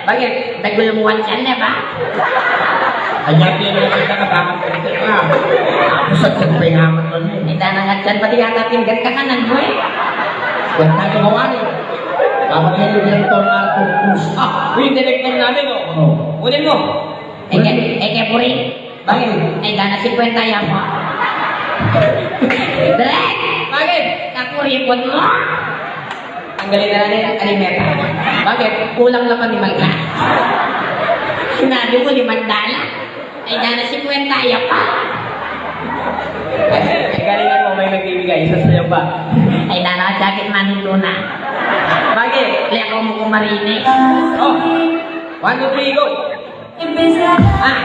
Bakit? Nagulungan ka na ba? Kanya pinagkita ka bakit ganito ka. Tapos at nagpahingaman mo na. Hindi na nga dyan, pati yata tinggan ka kanan mo eh. Huwag tayo gumawa rin. Bakit kayo direktor na tungkus? Yung director namin, oh. Unin mo. Eke puri. Bakit? Ay dana 50 yan mo. Direk! Bakit? Kakuripon mo. Tanggalin na natin ang alimeta. Bakit? Kulang naman 5 ka. Sinabi ko 5 dala. Ay dana 50 yan pa. Ay, galingan mo, may nagbibigay. Isa sa'yo ba? Ay dana sakit manilo na. Bakit? Leko mo kumarinig. Oh. 1, 2, 3, go. Ah!